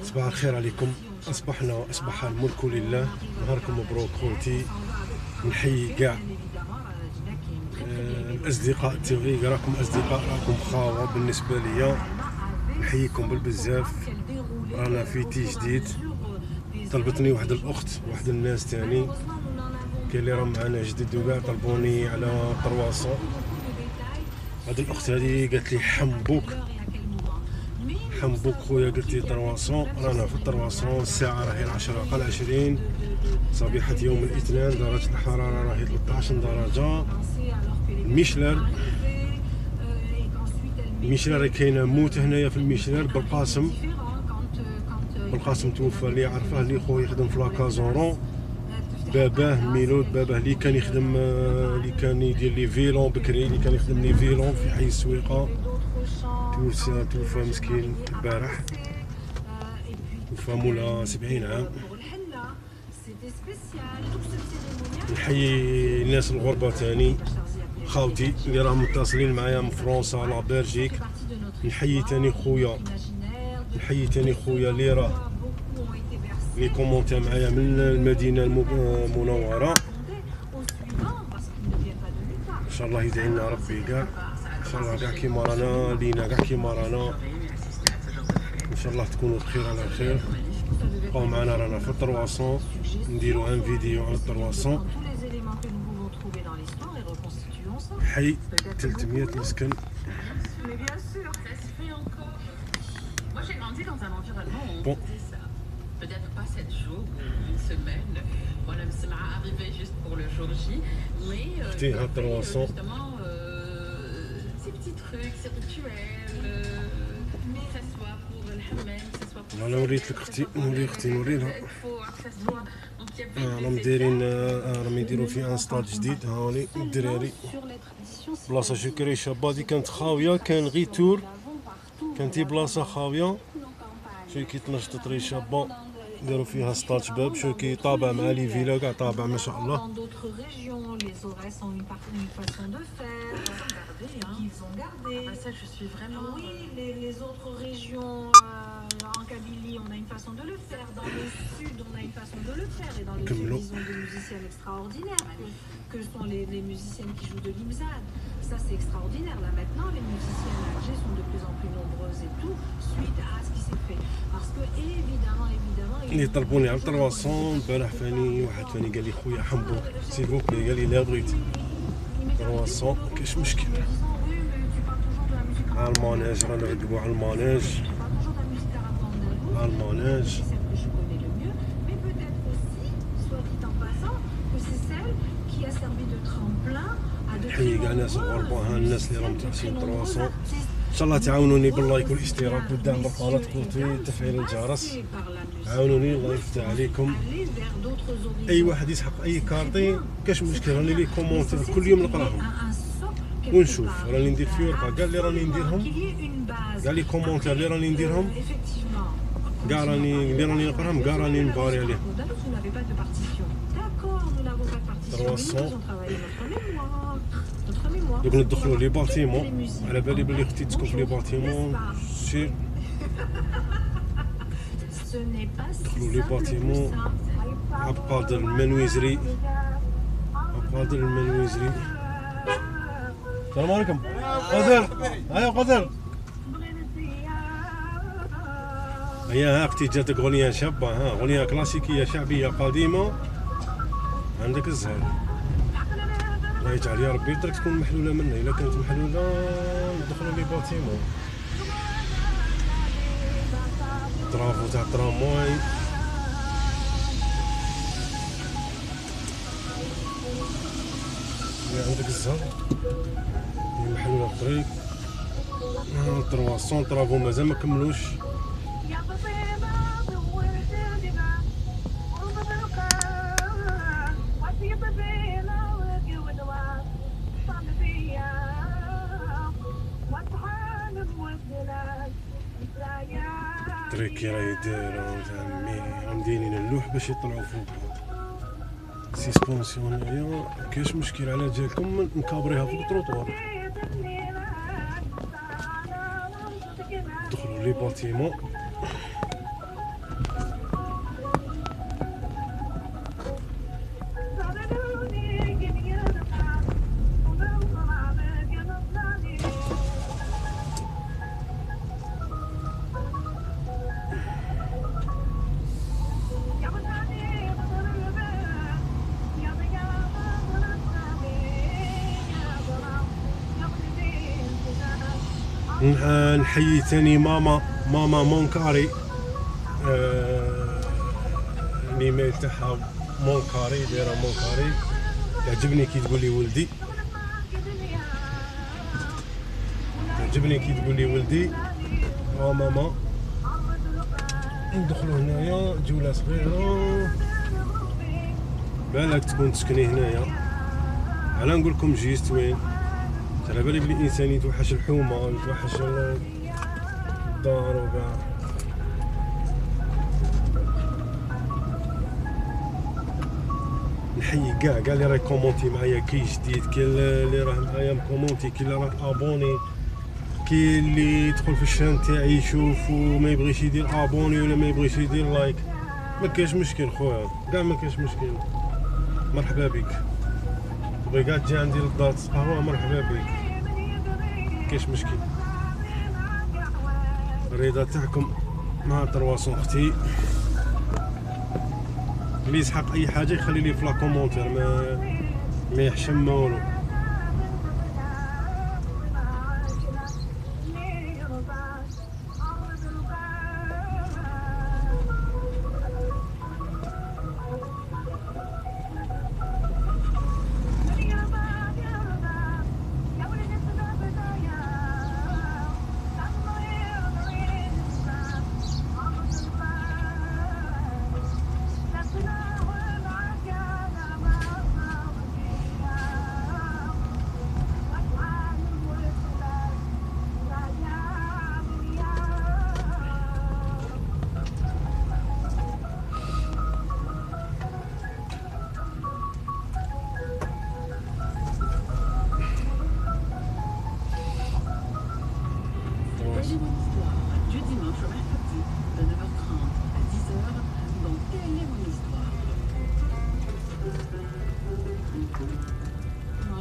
صباح الخير عليكم. أصبح الملك لله. نهاركم مبروك خوتي. نحيي كاع الأصدقاء تاعي، راكم أصدقاء، راكم خاوة بالنسبة ليا. نحييكم بالبزاف. رانا في تي جديد. طلبتني واحد الأخت، واحد الناس تاني كاين اللي راهم معنا جدد وكاع طلبوني على طرواسون. هاد الأخت هادي قالت لي حمبوك خويا، قلت لي طرواسون. رانا في الطرواسون، الساعة راهي 10:20 صبيحة يوم الاثنين. درجة الحرارة راهي 13 درجة. ميشلر راه كاينة موت هنايا في الميشلر. بالقاسم توفى، اللي عرفه اللي خويا يخدم في لاكازورون. باباه ميلود، باباه اللي كان يخدم، اللي كان يدير لي فيلون بكري، اللي كان يخدم لي فيلون في حي السويقة. توفى مسكين البارح، توفى مولا 70 عام. نحيي الناس الغربة تاني، خاوتي اللي راهم متصلين معايا من فرنسا لا بلجيك. نحيي تاني خويا اللي راه لي كومونتي معايا من المدينة المنورة. ان شاء الله يدعي لنا ربي كاع، ان شاء الله كاع كيما رانا لينا، كاع كيما رانا. ان شاء الله تكونوا بخير على خير. بقاو معنا، رانا في الطرواسون، نديرو ان فيديو على الطرواسون. حي 300 مسكن. Bon. Peut-être pas 7 jours ou une semaine. Voilà, c'est arrivé juste pour le jour J. Mais justement, ces petits trucs, ces rituels, que ce soit pour le hammam, que ce soit pour... انا وريت لك اختي، نوريلها. راهم يديروا في ان ستاد جديد. هاوني الدراري بلاصه شكري شابه. هادي كانت خاويه، كان غي تور، كانت بلاصه خاويه. شوي كيتنشطوا طري شابه، داروا فيها ستاد شباب. شوي كيطابع مع لي فيلا كاع طابع ما شاء الله. En Kabylie, on a une façon de le faire. Dans le sud, on a une façon de le faire. Et dans le sud, ils ont des musiciennes extraordinaires, que sont les musiciennes qui jouent de l'imzad. Ça, c'est extraordinaire. Là, maintenant, les musiciennes à Alger sont de plus en plus nombreuses et tout, suite à ce qui s'est fait. Parce que, évidemment... اللي طلبوني على الطرواسون البارح، واحد فاني قال لي خويا حمبوك سيفوكلي، قال لي لا بغيتي طرواسون كاش مشكل. على الماناج رانا نقلبو على الماناج. نحيي كاع الناس الغربة، ها الناس اللي راهم تحسين طرواسون. ان شاء الله تعاونوني باللايك والاشتراك والدعم بالقناة خوتي، تفعيل الجرس. عاونوني، الله يفتح عليكم. اي واحد يسحق اي كارطي كاش مشكل، راني لي كومونتير كل يوم نقراهم ونشوف. راني ندير في ورقه كاع اللي راني نديرهم، كاع لي كومونتير اللي راني نديرهم، كاع اللي راني نقراهم، كاع راني نباري عليهم. 300 دوك ندخلو لي باتيمون. على بالي بلي اختي تسكن في لي باتيمون. سير ندخلو لي باتيمون. عبقادر المنويزري. السلام عليكم. قادر، ايوا قادر. هيا اختي جاتك اغنيه شابه، اغنيه كلاسيكيه شعبيه قديمه. عندك الزهر، الله يجعل يا ربي الطريق تكون محلوله منا. الا كانت محلوله ندخلوا لي باتيمون. طرافو تاع الترامواي. عندك الزهر محلوله الطريق. الطرواسون طرافو مازال ما كملوش. الطريق راه يدير عمي، راهم دايرين اللوح باش يطلعوا فوق. سيسبونسيون هنايا كاش مشكل على جالكم، نكابريها فوق التروطوار. les bâtiments. نحيي تاني ماما مونكاري، الايميل تاعها مونكاري، دايره مونكاري، تعجبني كي تقول لي ولدي، تعجبني كي تقول لي ولدي. ماما ندخلوا هنايا جوله صغيره، بالك تكون تسكني هنايا. على نقول لكم جيست وين، على بالي بلي الانسان يتوحش الحومه، يتوحش الدار وكاع. نحيي كاع اللي راه كومونتي معايا، كي جديد، كاين اللي راه معايا مكومونتي، كاين اللي راه ابوني، كاين اللي يدخل في الشان تاعي يشوف وما يبغيش يدير ابوني ولا ما يبغيش يدير لايك. ما كاينش مشكل خويا، كاع ما كاينش مشكل. مرحبا بك، تبغي كاع تجي عندي للدار تسقهوى، مرحبا بك، كاينش مشكل. الرضا تاعكم مع ترواسون اختي. اللي يسحق اي حاجه يخلي لي في لا كومونتير، ما يحشم ما والو.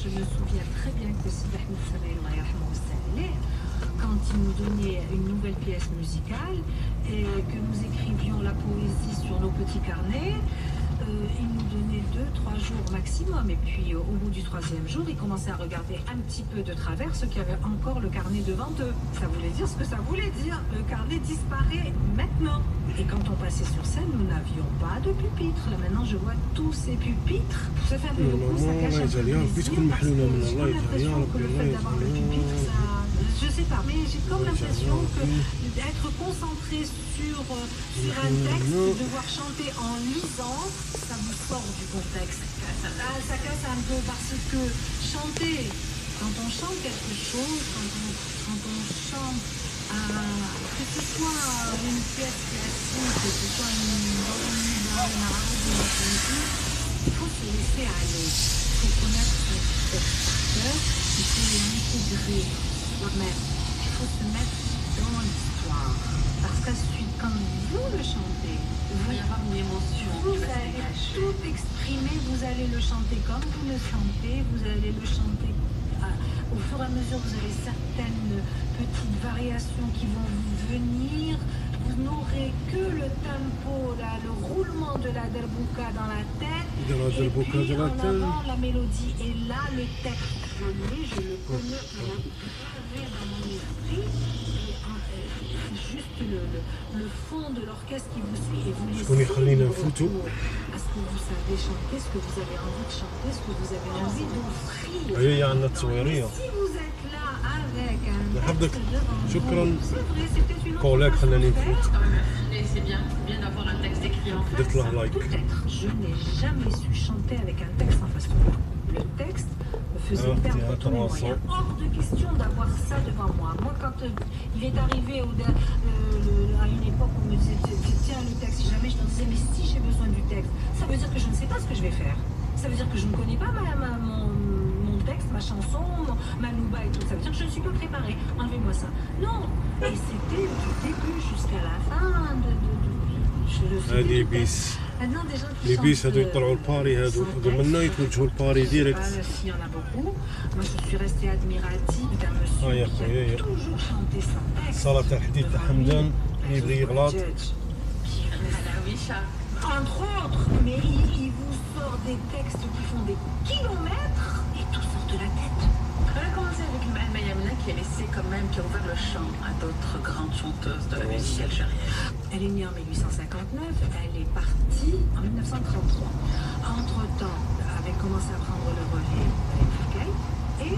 Je me souviens très bien que Sidi Ahmed Samaïl, quand il nous donnait une nouvelle pièce musicale et que nous écrivions la poésie sur nos petits carnets, il nous donnait 2-3 jours maximum, et puis au bout du 3e jour, ils commençaient à regarder un petit peu de travers ceux qui avaient encore le carnet devant eux. Ça voulait dire ce que ça voulait dire. Le carnet disparaît maintenant. Et quand on passait sur scène, nous n'avions pas de pupitre. Là maintenant, je vois tous ces pupitres. Ça fait un peu beaucoup, ça cache un peu le plaisir, parce que j'ai l'impression que le fait d'avoir le pupitre, ça... Je sais pas, mais j'ai comme l'impression que d'être concentré sur un texte, devoir chanter en lisant, ça vous sort du contexte. Ça casse un peu, parce que chanter, quand on chante quelque chose, quand on chante, que ce soit une pièce classique, que ce soit une il faut se laisser aller, il faut connaître son texte par cœur, il faut l'intégrer soi-même, il faut se mettre dans l'histoire, parce qu'ensuite, quand vous le chantez, il va y avoir une émotion, vous allez tout exprimer, vous allez le chanter comme vous le sentez, vous allez le chanter au fur et à mesure, vous avez certaines petites variations qui vont vous venir. Vous n'aurez que le tempo, là, le roulement de la derbouka dans la tête. Et puis en avant, la mélodie. Et là, le texte, je le connais, il a dans mon esprit. Juste le fond de l'orchestre qui vous suit et vous laissez à ce que vous savez chanter, ce que vous avez envie de chanter, ce que vous avez envie d'offrir. Si vous êtes là avec un texte devant vous, c'est vrai, c'est peut-être une autre façon de faire. C'est bien d'avoir un texte écrit en face. Peut-être, je n'ai jamais su chanter avec un texte en face de moi. Le texte me faisait perdre tous mes moyens. Hors de question d'avoir ça devant moi. Moi, quand il est arrivé à une époque où on me disait tiens le texte, si jamais je me disais mais si j'ai besoin du texte, ça veut dire que je ne sais pas ce que je vais faire. Ça veut dire que je ne connais pas mon texte, ma chanson, ma louba et tout. Ça veut dire que je ne suis pas préparée. Enlevez-moi ça. Non. Et c'était du début jusqu'à la fin هذه بيس لي بيس هادو يطلعوا الباري هادو منا يتوجهوا الباري ديريكت. يا خويا الصلاة تاع الحديد تاع حمدان يبغي يغلط. Entre autres, mais il vous sort des textes qui font des kilomètres et tout sort de la tête. On a commencé avec Maya Yamna qui a laissé quand même, qui a ouvert le champ à d'autres grandes chanteuses de la musique algérienne. Elle est née en 1859, elle est partie en 1933. Entre-temps, avait commencé à prendre le relais avec Foucault et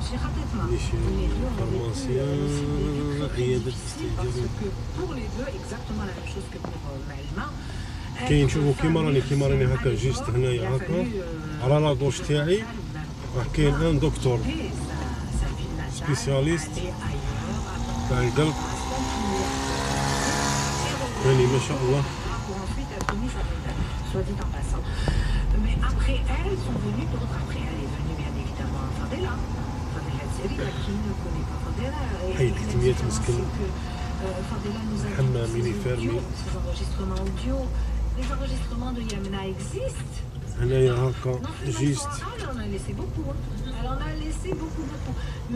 Chira Tetma. Les deux ont vécu parce que pour les deux, exactement la même chose que pour Maëlma. كاين نشوفوا كيما راني هكا جيست هنايا هكا على لاكوش تاعي راه كاين ان دكتور سبيسياليست تاع القلب يعني ما شاء الله. Mais après elle sont venues d'autres. Après elle est venue bien évidemment Fadela Tseriba qui ne connaît pas Fadela. حي 300 مسكين Fadela nous a حمامين يفرمي. ces enregistrements audio. Les enregistrements de Yamna existent. هنايا هكا جيست. Elle en a laissé beaucoup. Elle en a laissé beaucoup.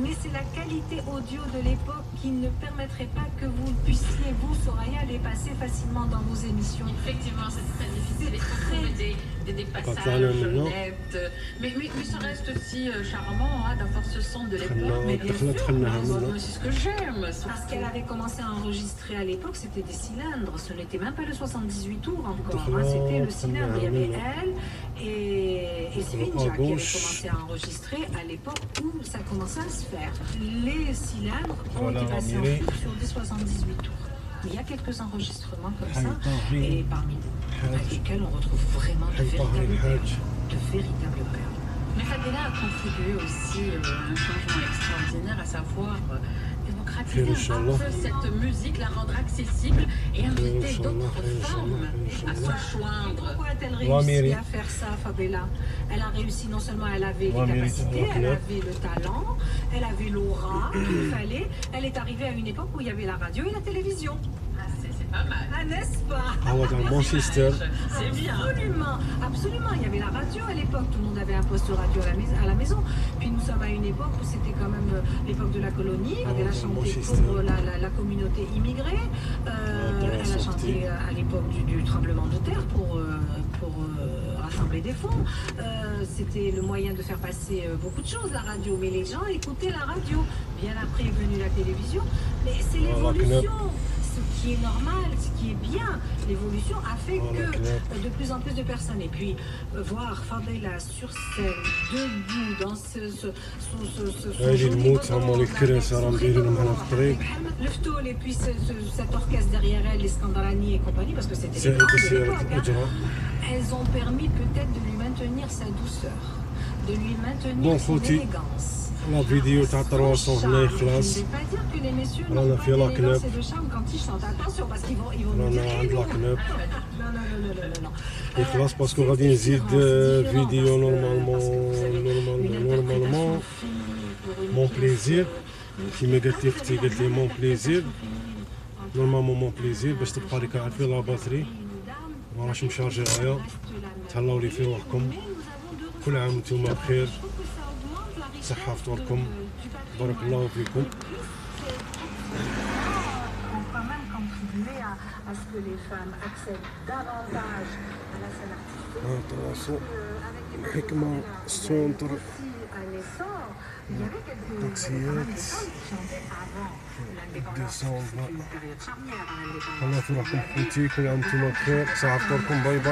Mais c'est la qualité audio de l'époque qui ne permettrait pas que vous puissiez, vous, Soraya, les passer facilement dans vos émissions. Effectivement, c'est très difficile. Il faut trouver des passages honnêtes. Mais ça reste aussi charmant d'avoir ce son de l'époque. Mais bien sûr, c'est ce que j'aime. Parce qu'elle avait commencé à enregistrer à l'époque, c'était des cylindres. Ce n'était même pas le 78 tours encore. C'était le cylindre. Il y avait elle et Svinja qui avaient commencé à enregistrer à l'époque où ça commençait à se faire. Les cylindres ont été passés en flux sur des 78 tours. Mais il y a quelques enregistrements comme ça, et parmi lesquels on retrouve vraiment de véritables perles. Mais Fadela a contribué aussi à un changement extraordinaire, à savoir démocratiser un peu cette musique, la rendre accessible et inviter d'autres femmes à se joindre. Pourquoi a-t-elle réussi à faire ça, Fadela? Elle a réussi, non seulement elle avait les capacités, elle avait le talent, elle avait l'aura qu'il fallait. Elle est arrivée à une époque où il y avait la radio et la télévision. C'est pas mal. Ah, n'est-ce pas? Ah ouais, dans mon système. C'est bien. Absolument, absolument. Il y avait la radio à l'époque. Tout le monde avait un poste radio à la maison. Puis nous sommes à une époque où c'était quand même l'époque de la colonie. Elle a chanté pour la communauté immigrée. Elle a chanté à l'époque du tremblement de terre pour rassembler des fonds. C'était le moyen de faire passer beaucoup de choses, la radio. Mais les gens écoutaient la radio. Bien après est venue la télévision. Mais c'est l'évolution. Ce qui est normal, ce qui est bien, l'évolution a fait que de plus en plus de personnes. Et puis, voir Fadela sur scène, debout, dans ce le ftol et puis cet orchestre derrière elle, les Skandarani et compagnie, parce que c'était elles ont permis peut-être de lui maintenir sa douceur, de lui maintenir son élégance. لا فيديو تاع 300 هنا يخلص رانا في لاكناب رانا عند لاكناب يخلص باسكو غادي نزيد فيديو نورمالمون مون بليزير كيما قالت لي اختي قالت لي مون بليزير نورمالمون مون بليزير باش تبقى لك عارفين لا باتري ما راهش مشارجي غايا تهلاو لي في روحكم كل عام وانتم بخير صحة فطوركم بارك الله فيكم. الحكمة السونتر تاكسيات ديسمبر الله في روحكم خوتي كل عام وانتم بخير صحة فطوركم باي باي.